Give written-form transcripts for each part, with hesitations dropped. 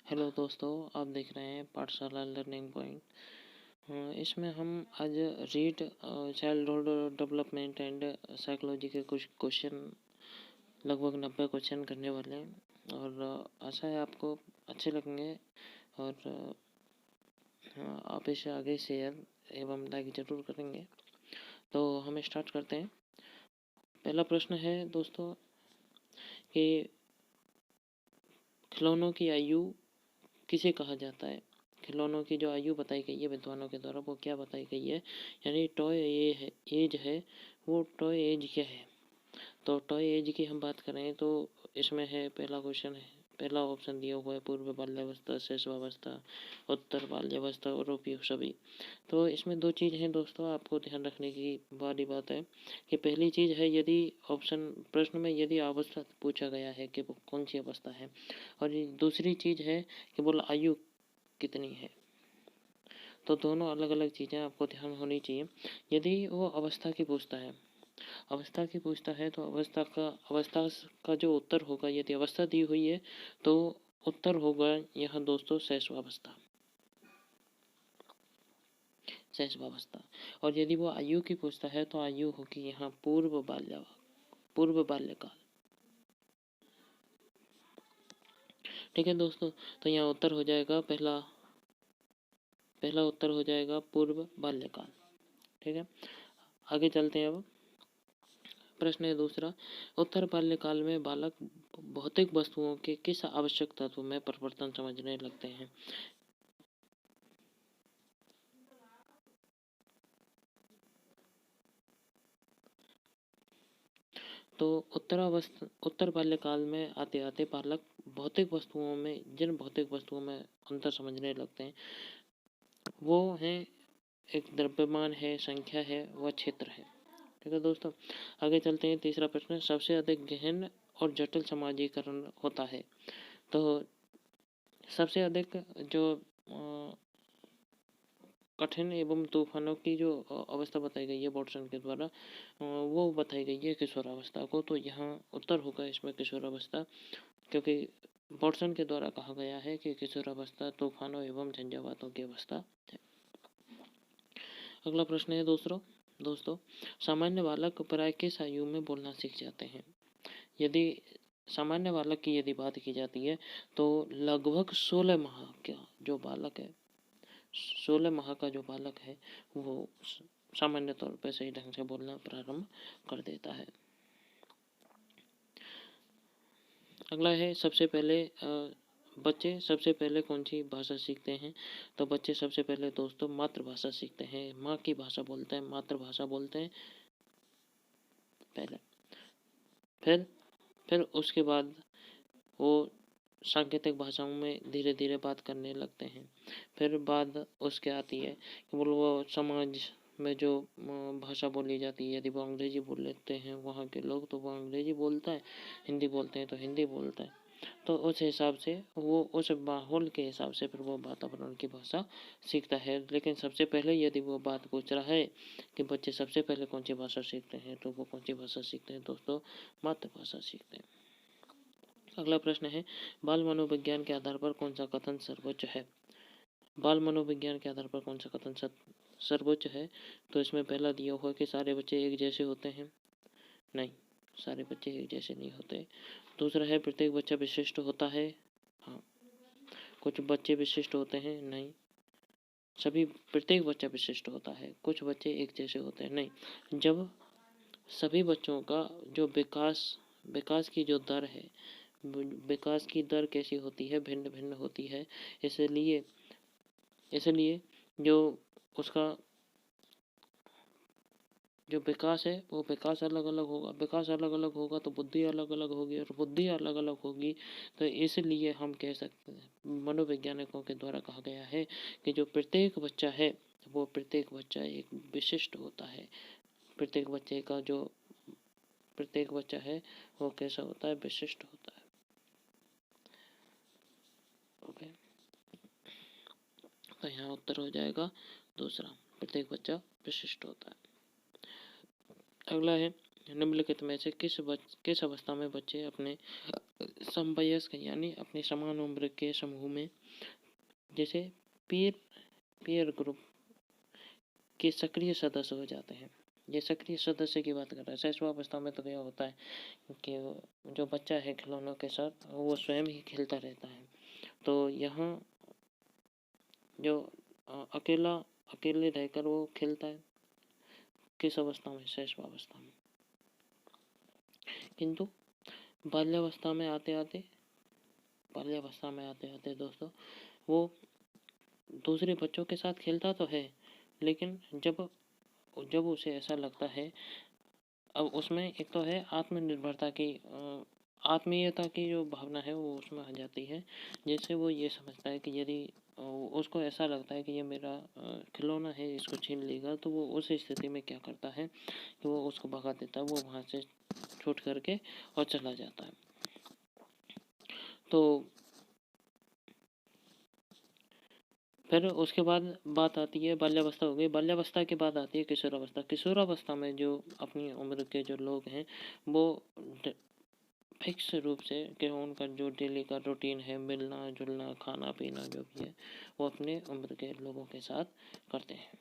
Hello दोस्तों, आप देख रहे हैं पाठशाला लर्निंग पॉइंट। इसमें हम आज read childhood development and psychology के कुछ क्वेश्चन, लगभग 90 क्वेश्चन करने वाले हैं और आशा है आपको अच्छे लगेंगे। और आप इसे आगे शेयर एवं लाइक ज़रूर करेंगे। तो हम स्टार्ट करते हैं। पहला प्रश्न है दोस्तों कि खिलौनों की आयु किसे कहा जाता है। खिलौनों की जो आयु बताई गई है विद्वानों के द्वारा, वो क्या बताई गई है, यानी टॉय एज है, वो टॉय एज क्या है। तो टॉय एज की हम बात करें तो इसमें है, पहला क्वेश्चन है, पहला ऑप्शन दिया हुआ है पूर्व बाल्यावस्था, शैशवावस्था, उत्तर बाल्यावस्था और सभी। तो इसमें दो चीज़ हैं दोस्तों, आपको ध्यान रखने की वाली बात है कि पहली चीज़ है, यदि ऑप्शन प्रश्न में यदि अवस्था पूछा गया है कि वो कौन सी अवस्था है, और दूसरी चीज़ है कि बोल आयु कितनी है। तो दोनों अलग अलग चीज़ें आपको ध्यान होनी चाहिए। यदि वो अवस्था की पूछता है, तो अवस्था का जो उत्तर होगा, यदि अवस्था दी हुई है तो उत्तर होगा यहाँ दोस्तों शैशवावस्था। और यदि वो आयु की पूछता है तो आयु होगी यहाँ पूर्व बाल्यकाल। ठीक है दोस्तों, तो यहाँ उत्तर हो जाएगा पहला उत्तर हो जाएगा पूर्व बाल्यकाल। ठीक है, आगे चलते हैं। अब प्रश्न है दूसरा, उत्तर बाल्यकाल में बालक भौतिक वस्तुओं के किस आवश्यक तत्व में परिवर्तन समझने लगते हैं। तो उत्तर बाल्यकाल में आते आते बालक जिन भौतिक वस्तुओं में अंतर समझने लगते हैं, वो है, एक द्रव्यमान है, संख्या है, व क्षेत्र है। ठीक है दोस्तों, आगे चलते हैं। तीसरा प्रश्न, सबसे अधिक गहन और जटिल समाजीकरण होता है। तो सबसे अधिक जो कठिन एवं तूफानों की जो अवस्था बताई गई है वॉटसन के द्वारा, वो बताई गई है किशोरावस्था को। तो यहाँ उत्तर होगा इसमें किशोरावस्था, क्योंकि वॉटसन के द्वारा कहा गया है कि किशोरावस्था तूफानों एवं झंझावातों की अवस्था है। अगला प्रश्न है दोस्तों, सामान्य बालक प्राय किस आयु में बोलना सीख जाते हैं। यदि सामान्य बालक की यदि बात की जाती है तो लगभग 16 माह का जो बालक है, 16 माह का जो बालक है, वो सामान्य तौर पर सही ढंग से बोलना प्रारंभ कर देता है। अगला है, बच्चे सबसे पहले कौन सी भाषा सीखते हैं। तो बच्चे सबसे पहले दोस्तों मातृभाषा सीखते हैं, माँ की भाषा बोलते हैं, मातृभाषा बोलते हैं पहले। फिर उसके बाद वो सांकेतिक भाषाओं में धीरे धीरे बात करने लगते हैं। फिर बात उसके आती है कि वो समाज में जो भाषा बोली जाती है, यदि वो अंग्रेजी बोल लेते हैं वहाँ के लोग, तो वो अंग्रेजी बोलता है, हिंदी बोलते हैं तो हिंदी बोलता है। तो उस हिसाब से वो उस माहौल के हिसाब से फिर वो वातावरण की भाषा सीखता है। लेकिन सबसे पहले यदि वो बात पूछ रहा है कि बच्चे सबसे पहले कौन सी भाषा सीखते हैं, तो वो कौन सी भाषा सीखते हैं दोस्तों, मातृभाषा सीखते हैं। अगला प्रश्न है, बाल मनोविज्ञान के आधार पर कौन सा कथन सर्वोच्च है। बाल मनोविज्ञान के आधार पर कौन सा कथन सर्वोच्च है। तो इसमें पहला दिया हुआ कि सारे बच्चे एक जैसे होते हैं। नहीं, सारे बच्चे एक जैसे नहीं होते। दूसरा है, प्रत्येक बच्चा विशिष्ट होता है। हाँ, कुछ बच्चे विशिष्ट होते हैं। नहीं, प्रत्येक बच्चा विशिष्ट होता है, कुछ बच्चे एक जैसे होते हैं। नहीं, जब सभी बच्चों का जो विकास की जो दर है, विकास की दर कैसी होती है, भिन्न भिन्न होती है। इसलिए जो उसका जो विकास है, वो विकास अलग अलग होगा तो बुद्धि अलग अलग होगी, और बुद्धि अलग अलग होगी तो इसलिए हम कह सकते हैं, मनोवैज्ञानिकों के द्वारा कहा गया है कि जो प्रत्येक बच्चा है, वो प्रत्येक बच्चा एक विशिष्ट होता है। प्रत्येक बच्चा है वो कैसा होता है, विशिष्ट होता है। ओके, तो यहाँ उत्तर हो जाएगा दूसरा, प्रत्येक बच्चा विशिष्ट होता है। अगला है, निम्नलिखित में से किस अवस्था में बच्चे अपने समवयस्क यानी अपनी समान उम्र के समूह में, जैसे पीयर पीयर ग्रुप के सक्रिय सदस्य हो जाते हैं। ये सक्रिय सदस्य की बात कर रहा है। शैशवावस्था में तो क्या होता है कि जो बच्चा है खिलौनों के साथ वो स्वयं ही खेलता रहता है। तो यहाँ जो अकेले रहकर वो खेलता है किस अवस्था में, शैशवावस्था में। किंतु बाल्यावस्था में आते आते दोस्तों वो दूसरे बच्चों के साथ खेलता तो है, लेकिन जब उसे ऐसा लगता है, अब उसमें एक तो है आत्मनिर्भरता की आत्मीयता की जो भावना है वो उसमें आ जाती है, जैसे वो ये समझता है कि यदि उसको ऐसा लगता है कि ये मेरा खिलौना है, इसको छीन लेगा, तो वो उस स्थिति में क्या करता है कि वो उसको भगा देता है, वो वहाँ से छूट करके और चला जाता है। तो फिर उसके बाद बात आती है, बाल्यावस्था हो गई। बाल्यावस्था के बाद आती है किशोरावस्था। किशोरावस्था में जो अपनी उम्र के जो लोग हैं वो फिक्स रूप से कि उनका जो डेली का रूटीन है, मिलना जुलना खाना पीना जो भी है वो अपने उम्र के लोगों के साथ करते हैं।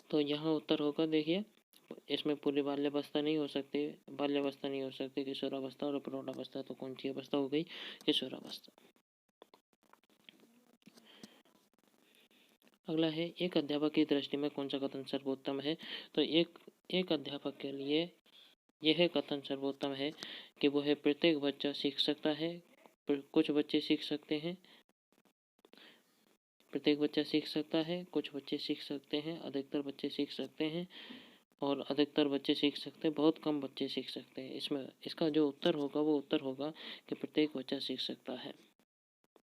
तो यहाँ उत्तर होगा, देखिए इसमें पूरी बाल्यावस्था नहीं हो सकती, किशोरावस्था और प्रौढ़ावस्था। तो कौन सी अवस्था हो गई, किशोरावस्था। अगला है, एक अध्यापक की दृष्टि में कौन सा कथन सर्वोत्तम है। तो एक अध्यापक के लिए यह कथन सर्वोत्तम है कि वह प्रत्येक बच्चा सीख सकता है, कुछ बच्चे सीख सकते हैं, प्रत्येक बच्चा सीख सकता है, कुछ बच्चे सीख सकते हैं, अधिकतर बच्चे सीख सकते हैं, और अधिकतर बच्चे सीख सकते हैं, बहुत कम बच्चे सीख सकते हैं। इसमें इसका जो उत्तर होगा वो उत्तर होगा कि प्रत्येक बच्चा सीख सकता है,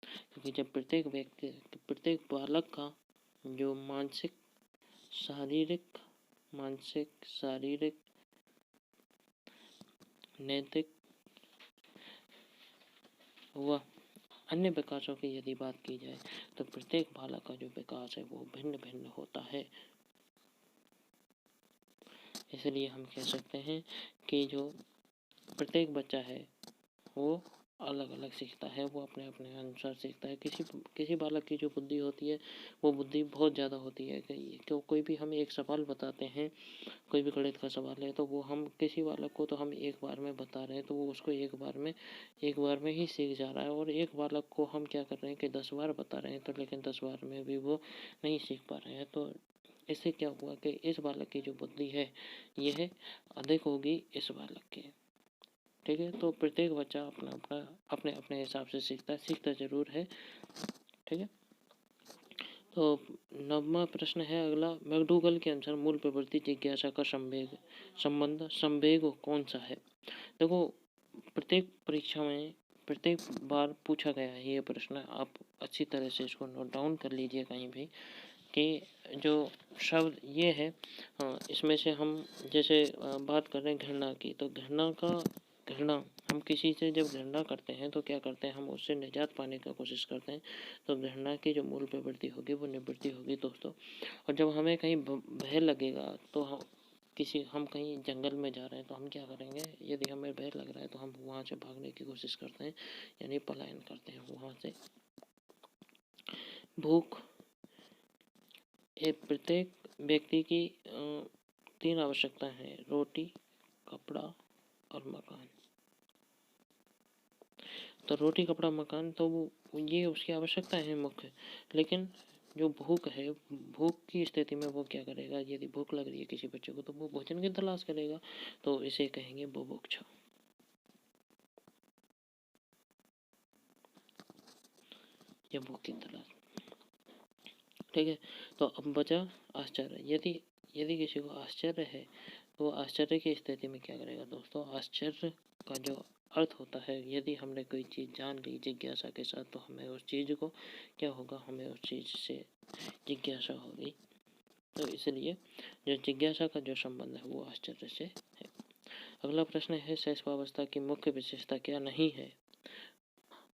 क्योंकि जब प्रत्येक बालक का जो मानसिक शारीरिक नैतिक व अन्य विकासों की यदि बात की जाए तो प्रत्येक बालक का जो विकास है वो भिन्न भिन्न होता है। इसलिए हम कह सकते हैं कि जो प्रत्येक बच्चा है वो अलग अलग सीखता है, वो अपने अपने अनुसार सीखता है। किसी बालक की जो बुद्धि होती है वो बुद्धि बहुत ज़्यादा होती है। कोई भी हम एक सवाल बताते हैं, कोई भी गणित का सवाल है, तो वो हम किसी बालक को तो हम एक बार में बता रहे हैं, तो वो उसको एक बार में ही सीख जा रहा है। और एक बालक को हम क्या कर रहे हैं कि 10 बार बता रहे हैं, तो लेकिन 10 बार में भी वो नहीं सीख पा रहे हैं। तो इससे क्या हुआ कि इस बालक की जो बुद्धि है यह अधिक होगी इस बालक की। ठीक है, तो प्रत्येक बच्चा अपने अपने हिसाब से सीखता जरूर है। ठीक है, तो 9वां प्रश्न है अगला, मैकडूगल के अनुसार मूल प्रवृत्ति जिज्ञासा का संवेग कौन सा है। देखो, प्रत्येक परीक्षा में प्रत्येक बार पूछा गया है ये प्रश्न, आप अच्छी तरह से इसको नोट डाउन कर लीजिए कहीं भी, कि जो शब्द ये है, इसमें से हम जैसे बात कर रहे हैं घृणा की, तो घृणा हम किसी से जब घृणा करते हैं तो क्या करते हैं, हम उससे निजात पाने का कोशिश करते हैं। तो घृणा की जो मूल प्रवृत्ति होगी वो निवृत्ति होगी दोस्तों। और जब हमें कहीं भय लगेगा तो हम कहीं जंगल में जा रहे हैं तो हम क्या करेंगे, यदि हमें भय लग रहा है तो हम वहाँ से भागने की कोशिश करते हैं, यानी पलायन करते हैं वहाँ से। भूख, प्रत्येक व्यक्ति की 3 आवश्यकताएं हैं, रोटी, कपड़ा और मकान। तो रोटी, कपड़ा, मकान, तो वो ये उसकी आवश्यकताएं हैं मुख्य। लेकिन जो भूख है, भूख की स्थिति में वो क्या करेगा, यदि भूख लग रही है किसी बच्चे को तो वो भोजन की तलाश करेगा, तो इसे कहेंगे बुभुक्षा। या भूख की तलाश। ठीक है, तो अब बचा आश्चर्य। यदि किसी को आश्चर्य है तो आश्चर्य की स्थिति में क्या करेगा दोस्तों, आश्चर्य का जो अर्थ होता है, यदि हमने कोई चीज़ जान ली जिज्ञासा के साथ, तो हमें उस चीज़ को क्या होगा, हमें उस चीज़ से जिज्ञासा होगी। तो इसलिए जो जिज्ञासा का जो संबंध है वो आश्चर्य से है। अगला प्रश्न है, शैशवावस्था की मुख्य विशेषता क्या नहीं है।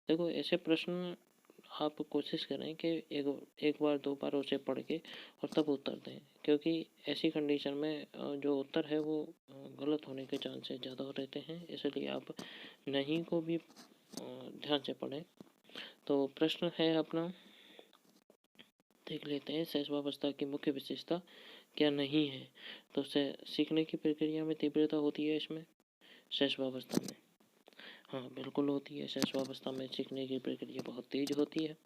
देखो, ऐसे प्रश्न आप कोशिश करें कि एक बार 2 बार उसे पढ़ के और तब उत्तर दें, क्योंकि ऐसी कंडीशन में जो उत्तर है वो गलत होने के चांसेस ज़्यादा रहते हैं। इसलिए आप नहीं को भी ध्यान से पढ़ें। तो प्रश्न है अपना, देख लेते हैं, शैशवावस्था की मुख्य विशेषता क्या नहीं है। तो सीखने की प्रक्रिया में तीव्रता होती है इसमें शैशवावस्था में। हाँ बिल्कुल होती है, शैशवावस्था में सीखने की प्रक्रिया बहुत तेज होती है।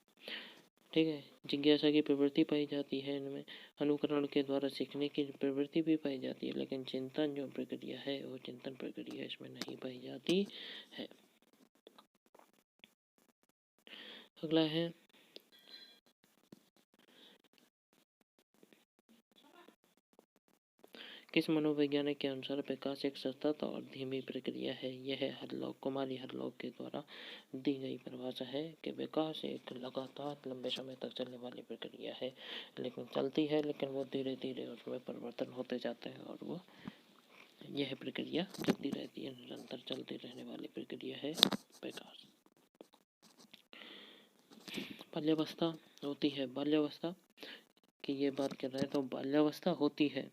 ठीक है, जिज्ञासा की प्रवृत्ति पाई जाती है इनमें, अनुकरण के द्वारा सीखने की प्रवृत्ति भी पाई जाती है, लेकिन चिंतन जो प्रक्रिया है वो चिंतन प्रक्रिया इसमें नहीं पाई जाती है। अगला है, किस मनोवैज्ञानिक के अनुसार विकास एक सतत और धीमी प्रक्रिया है। यह हरलॉक, कुमारी हरलॉक के द्वारा दी गई परिभाषा है कि विकास एक लगातार लंबे समय तक चलने वाली प्रक्रिया है, लेकिन चलती है, लेकिन वो धीरे धीरे उसमें परिवर्तन होते जाते हैं, और वो यह प्रक्रिया चलती रहती है, निरंतर चलती रहने वाली प्रक्रिया है विकास। बाल्यावस्था होती है, बाल्यावस्था की ये बात कर रहे हैं, तो बाल्यावस्था होती है,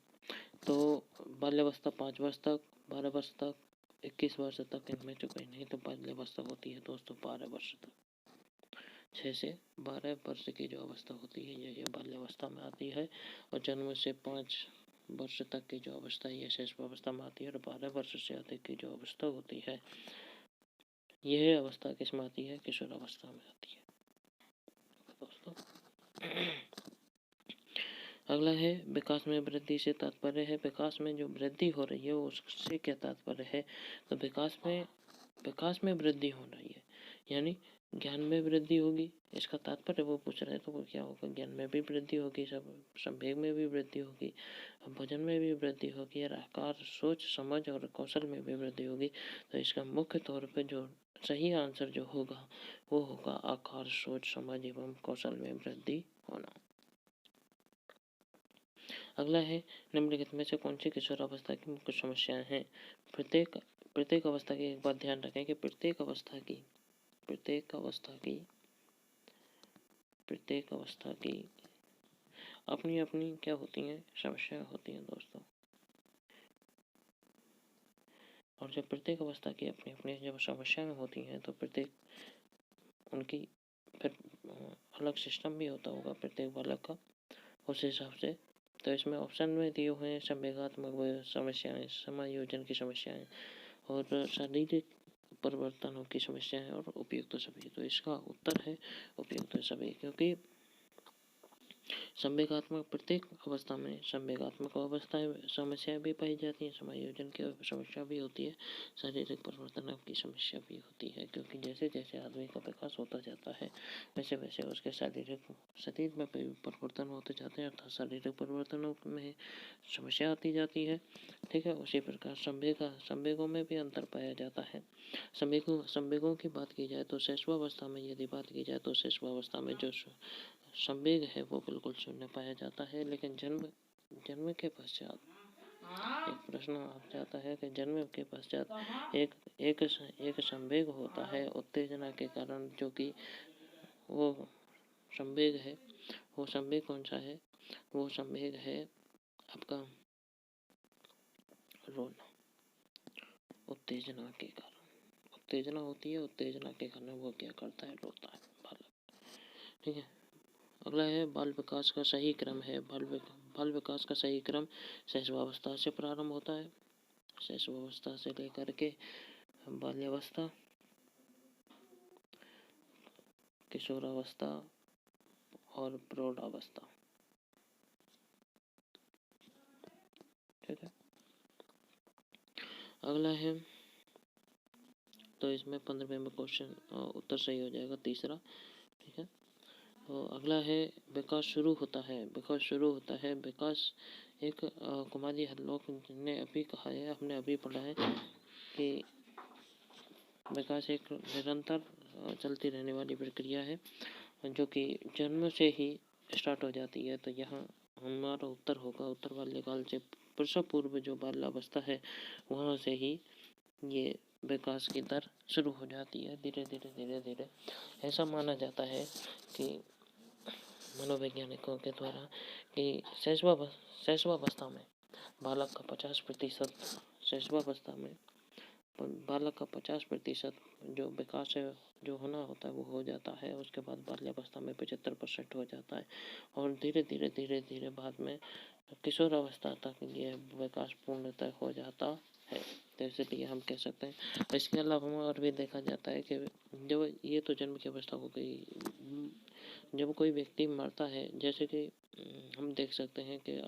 तो बाल्यावस्था 5 वर्ष तक, 12 वर्ष तक, 21 वर्ष तक, इनमें जो कोई नहीं, तो बाल्यावस्था होती है दोस्तों 12 वर्ष तक। 6 से 12 वर्ष की जो अवस्था होती है ये बाल्यावस्था में आती है, और जन्म से 5 वर्ष तक की जो अवस्था है ये शैशवावस्था में आती है, और 12 वर्ष से अधिक की जो अवस्था होती है यह अवस्था किस में आती है, किशोरावस्था में आती है दोस्तों। अगला है, विकास में वृद्धि से तात्पर्य है। विकास में जो वृद्धि हो रही है उससे क्या तात्पर्य है। तो विकास में वृद्धि हो रही है यानी ज्ञान में वृद्धि होगी, इसका तात्पर्य वो पूछ रहे हैं। तो वो क्या होगा, ज्ञान में भी वृद्धि होगी, संवेग में भी वृद्धि होगी, भोजन में भी वृद्धि होगी, और आकार, सोच, समझ और कौशल में भी वृद्धि होगी। तो इसका मुख्य तौर पे जो सही आंसर जो होगा वो होगा आकार, सोच, समझ एवं कौशल में वृद्धि होना। अगला है, निम्नलिखित में से कौन सी किशोरावस्था की मुख्य समस्याएं हैं। प्रत्येक अवस्था की एक बात ध्यान रखें कि प्रत्येक अवस्था की अपनी अपनी क्या होती हैं, समस्याएं होती हैं दोस्तों। और जब प्रत्येक अवस्था की अपनी अपनी जब समस्याएं होती हैं तो प्रत्येक उनकी फिर अलग सिस्टम भी होता होगा प्रत्येक बालक का उस हिसाब से। तो इसमें ऑप्शन में दिए हुए हैं संवेगात्मक समस्याएं, समायोजन की समस्याएं, और शारीरिक परिवर्तनों की समस्याएं, और उपयुक्त सभी। तो इसका उत्तर है उपयुक्त सभी, क्योंकि संवेगात्मक प्रत्येक अवस्था में संवेगात्मक अवस्थाएं समस्याएं भी पाई जाती हैं, समायोजन की समस्या भी होती है, शारीरिक परिवर्तन की समस्या भी होती है, क्योंकि जैसे जैसे आदमी का विकास होता जाता है वैसे वैसे उसके शरीर में परिवर्तन होते जाते हैं, अर्थात शारीरिक परिवर्तनों में समस्या आती जाती है। ठीक है, उसी प्रकार संवेगों में भी अंतर पाया जाता है। संवेगों की बात की जाए तो शैशवावस्था में यदि बात की जाए तो शैशवावस्था में जो संवेग है वो बिल्कुल शून्य पाया जाता है, लेकिन जन्म के पश्चात एक प्रश्न आ जाता है कि जन्म के पश्चात एक संवेग होता है उत्तेजना के कारण, जो कि वो संवेग है, वो संवेग कौन सा है, वो संवेग है आपका रोना। उत्तेजना के कारण उत्तेजना होती है, उत्तेजना के कारण वो क्या करता है, रोता है बालक। ठीक है, अगला है, बाल विकास का सही क्रम है। बाल विकास का सही क्रम शैशवावस्था से प्रारंभ होता है, शैशवावस्था से लेकर के बाल्यावस्था, किशोरावस्था और प्रौढ़ावस्था। ठीक है, अगला है, तो इसमें 15वें में क्वेश्चन उत्तर सही हो जाएगा, तीसरा। ठीक है, तो अगला है, विकास शुरू होता है। विकास एक कुमारी हरलॉक ने अभी कहा है, हमने अभी पढ़ा है कि विकास एक निरंतर चलती रहने वाली प्रक्रिया है जो कि जन्म से ही स्टार्ट हो जाती है। तो यहाँ हमारा उत्तर होगा, उत्तर बाल्यकाल से प्रसव पूर्व जो बाल्यावस्था है वहाँ से ही ये विकास की दर शुरू हो जाती है धीरे धीरे। ऐसा माना जाता है कि मनोवैज्ञानिकों के द्वारा कि शैशवावस्था में बालक का 50% शैशवावस्था में बालक का 50% जो विकास है जो होना होता है वो हो जाता है। उसके बाद बाल्यावस्था में 75% हो जाता है और धीरे धीरे बाद में किशोर अवस्था तक ये विकास पूर्णतः हो जाता है। तो इसलिए हम कह सकते हैं। इसके अलावा और भी देखा जाता है कि जब ये तो जन्म की अवस्था हो गई, जब कोई व्यक्ति मरता है, जैसे कि हम देख सकते हैं कि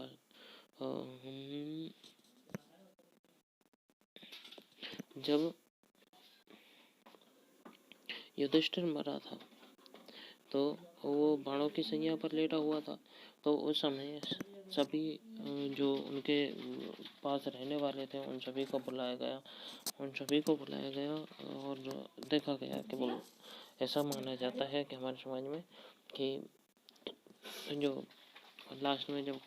जब युधिष्ठिर मरा था तो वो बाणों की सैया पर लेटा हुआ था। तो उस समय सभी जो उनके पास रहने वाले थे उन सभी को बुलाया गया और देखा गया कि वो ऐसा माना जाता है कि हमारे समाज में कि जो लास्ट में जब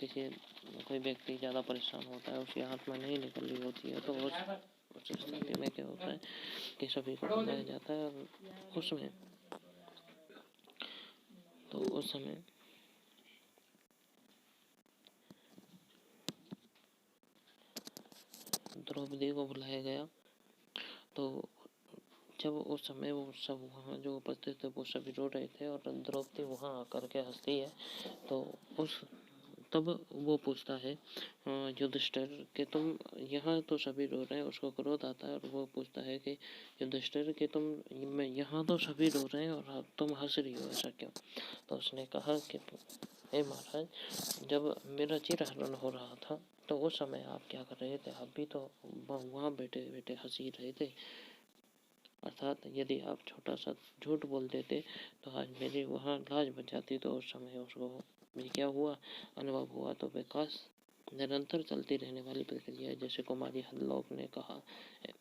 कोई व्यक्ति ज़्यादा परेशान होता है, उसकी आत्मा नहीं निकल रही होती है, तो उस स्थिति में क्या होता है कि सभी को बुलाया जाता है और उस समय द्रौपदी को बुलाया गया। तो जब उस समय वो सब वहाँ जो उपस्थित थे वो सभी रो रहे थे और द्रौपदी वहाँ आकर के हंसती है। तो तब वो पूछता है युधिष्ठिर कि तुम यहाँ तो सभी रो रहे हैं, उसको क्रोध आता है और वो पूछता है कि युधिष्ठिर कि मैं यहाँ तो सभी रो रहे हैं और तुम हंस रही हो, ऐसा क्यों? तो उसने कहा कि हे महाराज, जब मेरा चिरहरण हो रहा था तो उस समय आप क्या कर रहे थे? आप भी तो वहाँ बैठे बैठे हंस ही रहे थे। अर्थात यदि आप छोटा सा झूठ बोल देते तो आज मेरी वहाँ लाज बच जाती। तो उस समय उसको भी क्या हुआ, अनुभव हुआ। तो विकास निरंतर चलती रहने वाली प्रक्रिया है, जैसे कुमारी हदलोक ने कहा है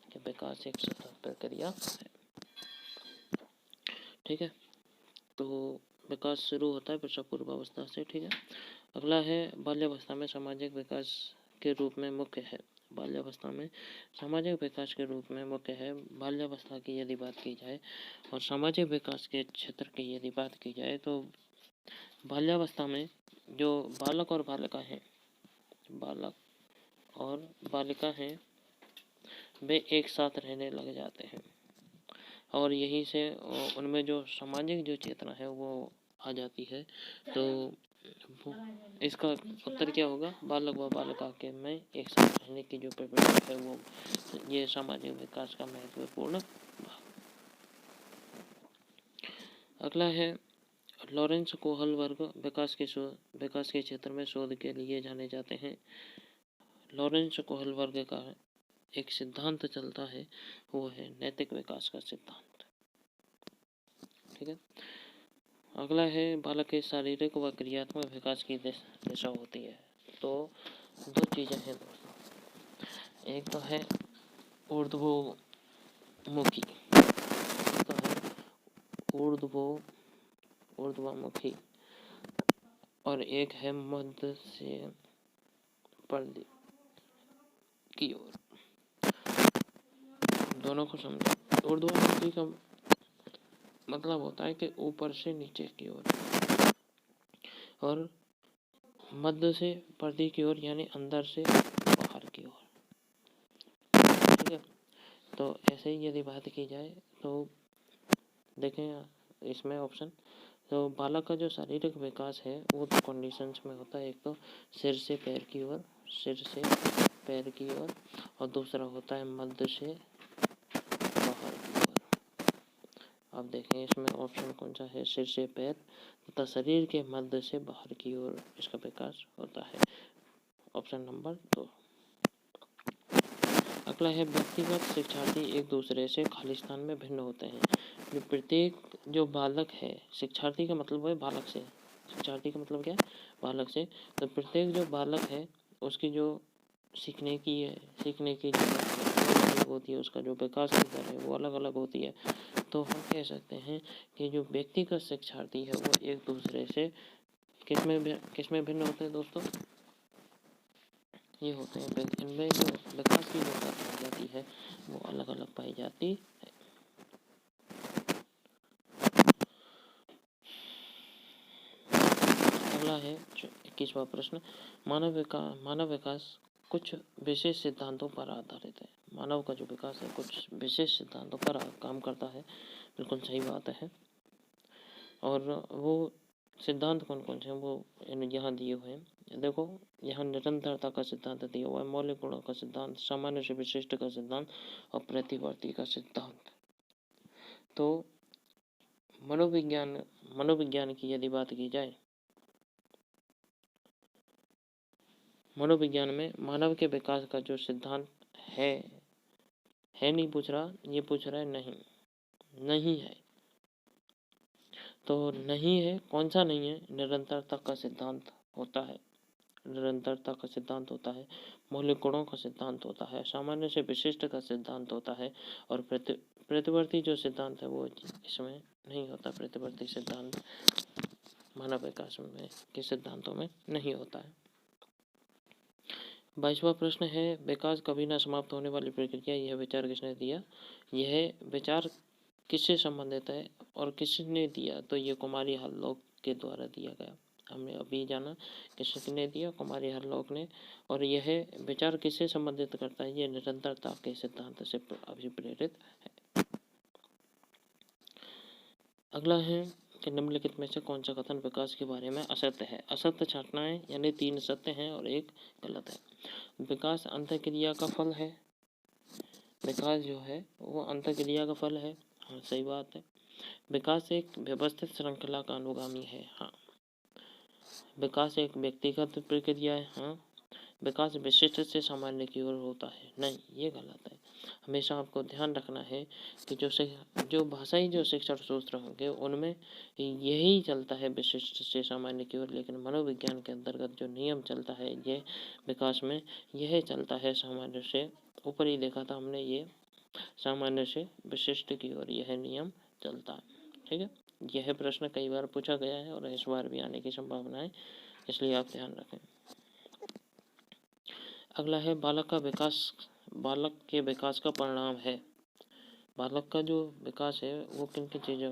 कि विकास एक सतत प्रक्रिया है। ठीक है, तो विकास शुरू होता है प्रसवपूर्वावस्था से। ठीक है, अगला है बाल्यावस्था में सामाजिक विकास के रूप में मुख्य है। बाल्यावस्था में सामाजिक विकास के रूप में मुख्य है। बाल्यावस्था की यदि बात की जाए और सामाजिक विकास के क्षेत्र की यदि बात की जाए तो बाल्यावस्था में जो बालक और बालिका हैं वे एक साथ रहने लग जाते हैं और यहीं से उनमें जो सामाजिक जो चेतना है वो आ जाती है। तो इसका उत्तर क्या होगा? बालक व बालिका के में एक साथ रहने की जो प्रवृत्ति है वो ये सामाजिक विकास का महत्वपूर्ण भाग। अगला है लॉरेंस कोहल वर्ग विकास के क्षेत्र में शोध के लिए जाने जाते हैं। लॉरेंस कोहल वर्ग का एक सिद्धांत चलता है, वो है नैतिक विकास का सिद्धांत। ठीक है, अगला है बालक के शारीरिक व क्रियात्मक विकास की दिशा होती है। तो दो चीज़ें हैं दोस्तों, एक तो है ऊर्ध्वमुखी, ऊर्ध्वमुखी और एक है मध्य से परिधि की ओर। दोनों को समझो। ऊर्ध्वमुखी का मतलब होता है कि ऊपर से नीचे की ओर और मध्य से परिधि की ओर यानी अंदर से बाहर की ओर। ठीक है, तो ऐसे ही यदि बात की जाए तो देखें इसमें ऑप्शन, तो बालक का जो शारीरिक विकास है वो दो कंडीशंस में होता है। एक तो सिर से पैर की ओर और दूसरा होता है मध्य से बाहर की ओर। अब देखें इसमें ऑप्शन कौन सा है, सिर से पैर तथा शरीर के मध्य से बाहर की ओर इसका विकास होता है। Option number 2। अगला है व्यक्तिगत शिक्षार्थी एक दूसरे से खालिस्तान में भिन्न होते हैं। जो प्रत्येक जो बालक है, शिक्षार्थी का मतलब है बालक से, शिक्षार्थी का मतलब क्या है? बालक से। तो प्रत्येक जो बालक है उसकी जो सीखने की जो अलग होती है, उसका जो विकास की दर है वो अलग अलग होती है। तो हम कह सकते हैं कि जो व्यक्तिगत शिक्षार्थी है वो एक दूसरे से किसमें भिन्न होते हैं दोस्तों? ये होते हैं इनमें जो विकास की जो दर है पाई जाती है वो अलग अलग पाई जाती है। अगला है 21वां प्रश्न, मानव विकास कुछ विशेष सिद्धांतों पर आधारित है। मानव का जो विकास है कुछ विशेष सिद्धांतों पर काम करता है, बिल्कुल सही बात है। और वो सिद्धांत कौन कौन से हैं वो यहाँ दिए हुए हैं। देखो यहाँ निरंतरता का सिद्धांत दिया हुआ है, मौलिक गुणों का सिद्धांत, सामान्य से विशिष्ट का सिद्धांत और प्रतिवर्ती का सिद्धांत। तो मनोविज्ञान की यदि बात की जाए, मनोविज्ञान में मानव के विकास का जो सिद्धांत है नहीं पूछ रहा, ये पूछ रहा है नहीं है। तो नहीं है, कौन सा नहीं है? निरंतरता का सिद्धांत होता है, निरंतरता का सिद्धांत होता है, मौलिक गुणों का सिद्धांत होता है, सामान्य से विशिष्ट का सिद्धांत होता है और प्रतिवर्ती जो सिद्धांत है वो इसमें नहीं होता। प्रतिवर्ती सिद्धांत मानव विकास में के सिद्धांतों में नहीं होता है। 22वां प्रश्न है, विकास कभी न समाप्त होने वाली प्रक्रिया, यह विचार किसने दिया? यह विचार किससे संबंधित है और किसने दिया? तो ये कुमारी हरलोक के द्वारा दिया गया। हमने अभी जाना किसने दिया, कुमारी हरलोक ने। और यह विचार किससे संबंधित करता है? ये निरंतरता के सिद्धांत से अभिप्रेरित है। अगला है कि निम्नलिखित में से कौन सा कथन विकास के बारे में असत्य है? असत्य छांटना है, यानी 3 सत्य हैं और 1 गलत है। विकास अंतःक्रिया का फल है। विकास जो है वो अंतःक्रिया का फल है, हाँ सही बात है। विकास एक व्यवस्थित श्रृंखला का अनुगामी है, हाँ। विकास एक व्यक्तिगत प्रक्रिया है, हाँ। विकास विशिष्ट से सामान्य की ओर होता है, नहीं, ये गलत है। हमेशा आपको ध्यान रखना है कि जो भाषाई जो शिक्षण सूत्र होंगे उनमें यही चलता है विशिष्ट से सामान्य की ओर, लेकिन मनोविज्ञान के अंतर्गत जो नियम चलता है ये विकास में यह चलता है सामान्य से, ऊपर ही देखा था हमने, ये सामान्य से विशिष्ट की ओर यह नियम चलता है। ठीक है, यह प्रश्न कई बार पूछा गया है और इस बार भी आने की संभावना है, इसलिए आप ध्यान रखें। अगला है बालक के विकास का परिणाम है। बालक का जो विकास है वो किन किन चीज़ों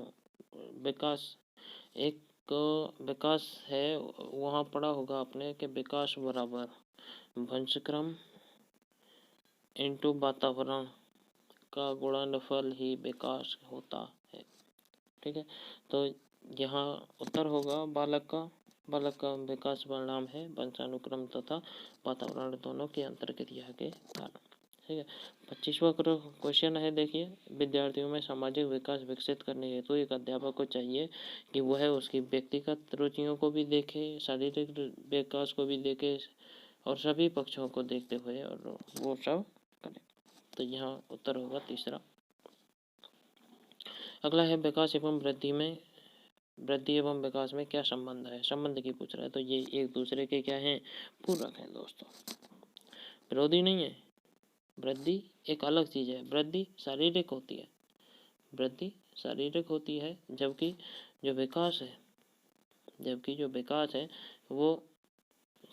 विकास है, वहाँ पढ़ा होगा आपने कि विकास बराबर वंशक्रम इंटू वातावरण का गुणनफल ही विकास होता है। ठीक है, तो यहाँ उत्तर होगा बालक का विकास परिणाम है वंशानुक्रम तथा वातावरण दोनों की अंतर्क्रिया के कारण। ठीक है, 25वां क्वेश्चन है, देखिए, विद्यार्थियों में सामाजिक विकास विकसित करने हेतु एक अध्यापक को चाहिए कि वह उसकी व्यक्तिगत रुचियों को भी देखे, शारीरिक विकास को भी देखे और सभी पक्षों को देखते हुए और वो सब करे। तो यहाँ उत्तर होगा तीसरा। अगला है विकास एवं वृद्धि एवं विकास में क्या संबंध है? संबंध की पूछ रहा है, तो ये एक दूसरे के क्या हैं? पूरक हैं दोस्तों, विरोधी नहीं है। वृद्धि एक अलग चीज है, वृद्धि शारीरिक होती है, जबकि जो विकास है वो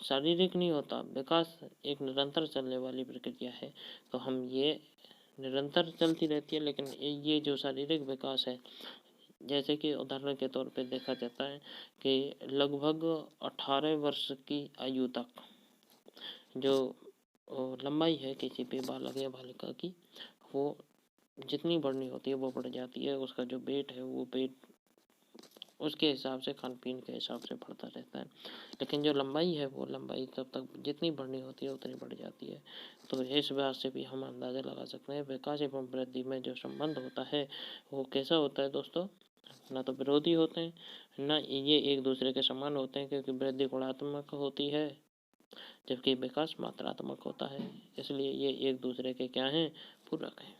शारीरिक नहीं होता। विकास एक निरंतर चलने वाली प्रक्रिया है, तो हम ये निरंतर चलती रहती है, लेकिन ये जो शारीरिक विकास है, जैसे कि उदाहरण के तौर पे देखा जाता है कि लगभग 18 वर्ष की आयु तक जो लंबाई है किसी भी बालक या बालिका की, वो जितनी बढ़नी होती है वो बढ़ जाती है। उसका जो वेट है वो वेट उसके हिसाब से, खान पीन के हिसाब से बढ़ता रहता है, लेकिन जो लंबाई है वो लंबाई तब तक जितनी बढ़नी होती है उतनी बढ़ जाती है। तो इस बात से भी हम अंदाज़ा लगा सकते हैं विकास एवं वृद्धि में जो संबंध होता है वो कैसा होता है दोस्तों? ना तो विरोधी होते हैं, ना ये एक दूसरे के समान होते हैं, क्योंकि वृद्धि गुणात्मक होती है जबकि विकास मात्रात्मक होता है, इसलिए ये एक दूसरे के क्या हैं? पूरक हैं।